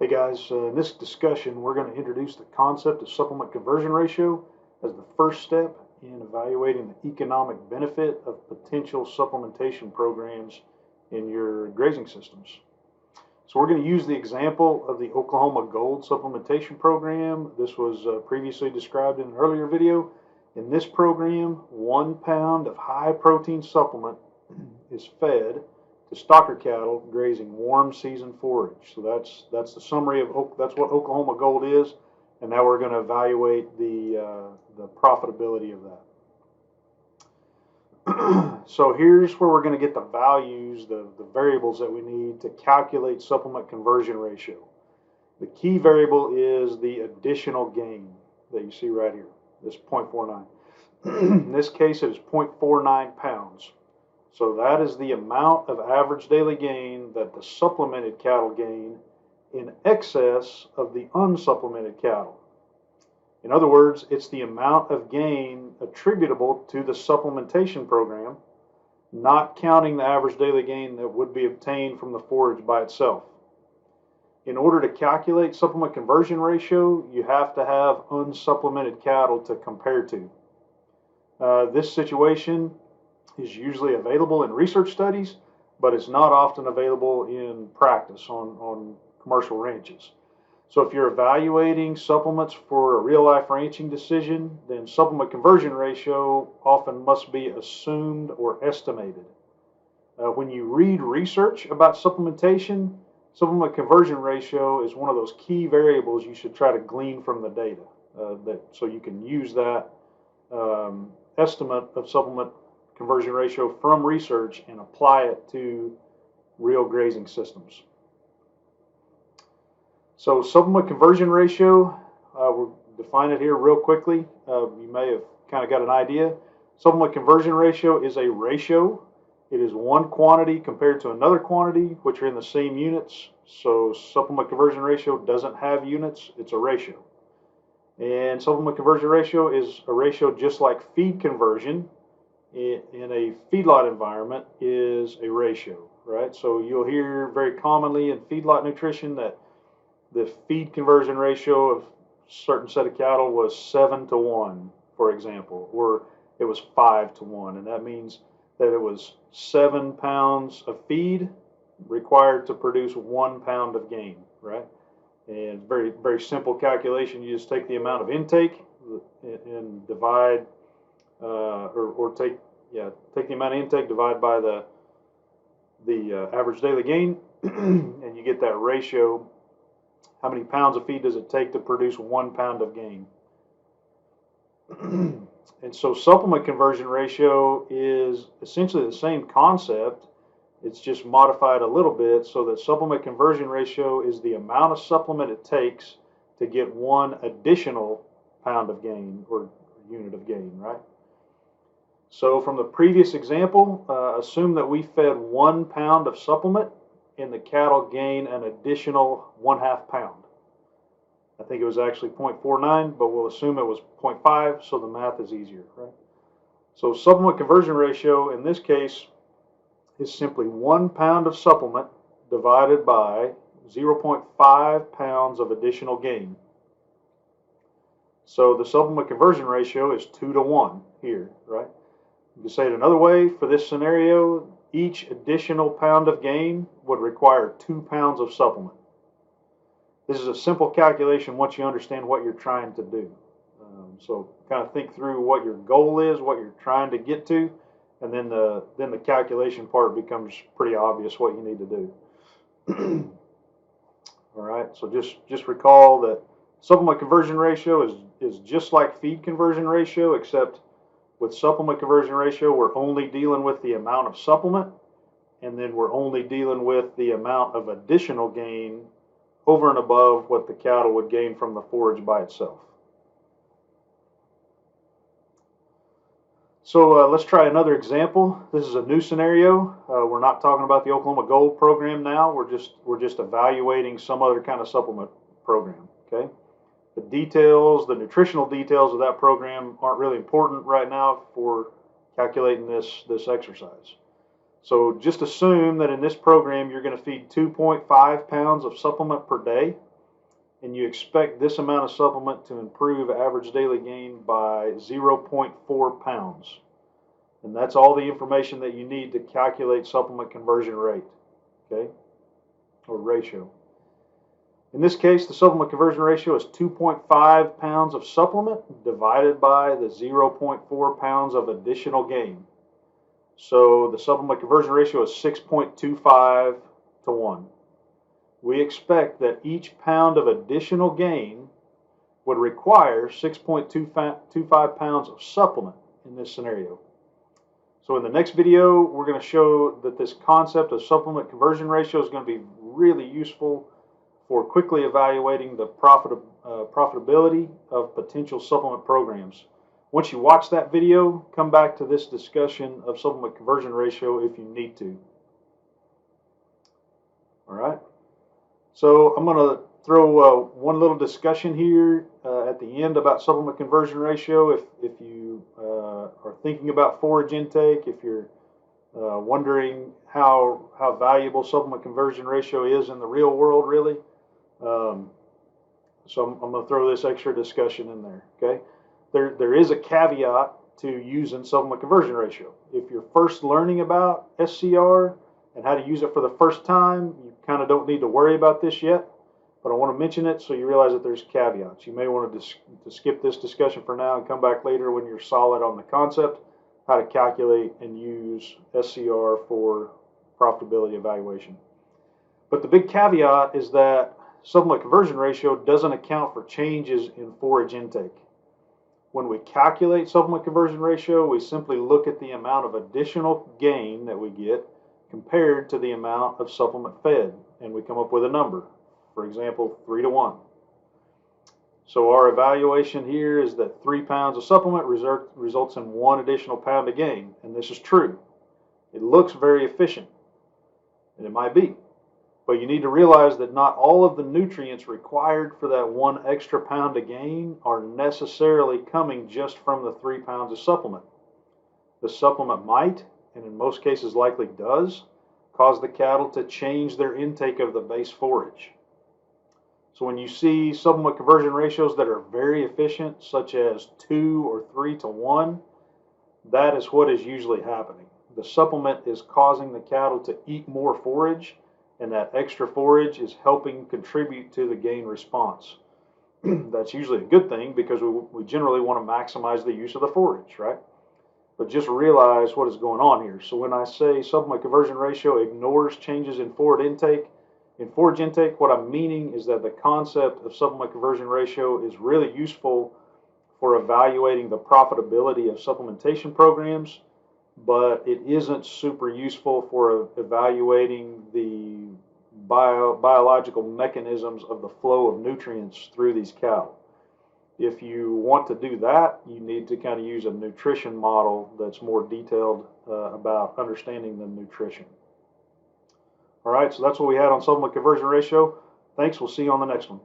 Hey guys, in this discussion we're going to introduce the concept of supplement conversion ratio as the first step in evaluating the economic benefit of potential supplementation programs in your grazing systems. So we're going to use the example of the Oklahoma Gold supplementation program. This was previously described in an earlier video. In this program, 1 pound of high protein supplement is fed to stocker cattle grazing warm season forage. So that's the summary of that's what Oklahoma Gold is, and now we're going to evaluate the profitability of that. So here's where we're going to get the values, the variables that we need to calculate supplement conversion ratio. The key variable is the additional gain that you see right here, this 0.49. In this case, it is 0.49 pounds. So that is the amount of average daily gain that the supplemented cattle gain in excess of the unsupplemented cattle. In other words, it's the amount of gain attributable to the supplementation program, not counting the average daily gain that would be obtained from the forage by itself. In order to calculate supplement conversion ratio, you have to have unsupplemented cattle to compare to. This situation is usually available in research studies, but it's not often available in practice on commercial ranches. So if you're evaluating supplements for a real-life ranching decision, then supplement conversion ratio often must be assumed or estimated. When you read research about supplementation, supplement conversion ratio is one of those key variables you should try to glean from the data, so you can use that estimate of supplement conversion ratio from research and apply it to real grazing systems. So supplement conversion ratio, we'll define it here real quickly. You may have kind of got an idea. Supplement conversion ratio is a ratio. It is one quantity compared to another quantity, which are in the same units. So supplement conversion ratio doesn't have units, it's a ratio. And supplement conversion ratio is a ratio just like feed conversion in a feedlot environment is a ratio, right? So you'll hear very commonly in feedlot nutrition that the feed conversion ratio of a certain set of cattle was 7 to 1, for example, or it was 5 to 1, and that means that it was 7 pounds of feed required to produce 1 pound of gain, right? And very, very simple calculation. You just take the amount of intake and divide take the amount of intake, divide by the average daily gain, and you get that ratio. How many pounds of feed does it take to produce 1 pound of gain? And so supplement conversion ratio is essentially the same concept. It's just modified a little bit so that supplement conversion ratio is the amount of supplement it takes to get 1 additional pound of gain or unit of gain, right? So from the previous example, assume that we fed 1 pound of supplement and the cattle gain an additional 1/2 pound. I think it was actually 0.49, but we'll assume it was 0.5, so the math is easier, right? So supplement conversion ratio in this case is simply 1 pound of supplement divided by 0.5 pounds of additional gain. So the supplement conversion ratio is 2 to 1 here, right? You can say it another way. For this scenario, each additional pound of gain would require 2 pounds of supplement. This is a simple calculation once you understand what you're trying to do. So kind of think through what your goal is, what you're trying to get to, and then the calculation part becomes pretty obvious what you need to do. All right, so just recall that supplement conversion ratio is just like feed conversion ratio, except with supplement conversion ratio, we're only dealing with the amount of supplement, and then we're only dealing with the amount of additional gain over and above what the cattle would gain from the forage by itself. So let's try another example. This is a new scenario. We're not talking about the Oklahoma Gold program now. We're just evaluating some other kind of supplement program. Okay. The details, the nutritional details of that program aren't really important right now for calculating this exercise. So just assume that in this program you're going to feed 2.5 pounds of supplement per day, and you expect this amount of supplement to improve average daily gain by 0.4 pounds. And that's all the information that you need to calculate supplement conversion rate, okay, or ratio. In this case, the supplement conversion ratio is 2.5 pounds of supplement divided by the 0.4 pounds of additional gain. So the supplement conversion ratio is 6.25 to 1. We expect that each pound of additional gain would require 6.25 pounds of supplement in this scenario. So in the next video, we're going to show that this concept of supplement conversion ratio is going to be really useful for quickly evaluating the profitability of potential supplement programs. Once you watch that video, come back to this discussion of supplement conversion ratio if you need to. All right. So I'm going to throw one little discussion here at the end about supplement conversion ratio. If you are thinking about forage intake, if you're wondering how valuable supplement conversion ratio is in the real world, really. So I'm going to throw this extra discussion in there. Okay. There is a caveat to using supplement conversion ratio. If you're first learning about SCR and how to use it for the first time, you kind of don't need to worry about this yet, but I want to mention it so you realize that there's caveats. You may want to skip this discussion for now and come back later when you're solid on the concept, how to calculate and use SCR for profitability evaluation. But the big caveat is that supplement conversion ratio doesn't account for changes in forage intake. When we calculate supplement conversion ratio, we simply look at the amount of additional gain that we get compared to the amount of supplement fed, and we come up with a number. For example, 3 to 1. So our evaluation here is that 3 pounds of supplement results in 1 additional pound of gain, and this is true. It looks very efficient, and it might be. But you need to realize that not all of the nutrients required for that 1 extra pound of gain are necessarily coming just from the 3 pounds of supplement. The supplement might, and in most cases likely does, cause the cattle to change their intake of the base forage. So when you see supplement conversion ratios that are very efficient, such as 2 or 3 to 1, that is what is usually happening. The supplement is causing the cattle to eat more forage, and that extra forage is helping contribute to the gain response. That's usually a good thing because we generally want to maximize the use of the forage, right? But just realize what is going on here. So when I say supplement conversion ratio ignores changes in forage intake, what I'm meaning is that the concept of supplement conversion ratio is really useful for evaluating the profitability of supplementation programs, but it isn't super useful for evaluating the biological mechanisms of the flow of nutrients through these cattle. If you want to do that, you need to kind of use a nutrition model that's more detailed about understanding the nutrition. All right, so that's what we had on supplement conversion ratio. Thanks. We'll see you on the next one.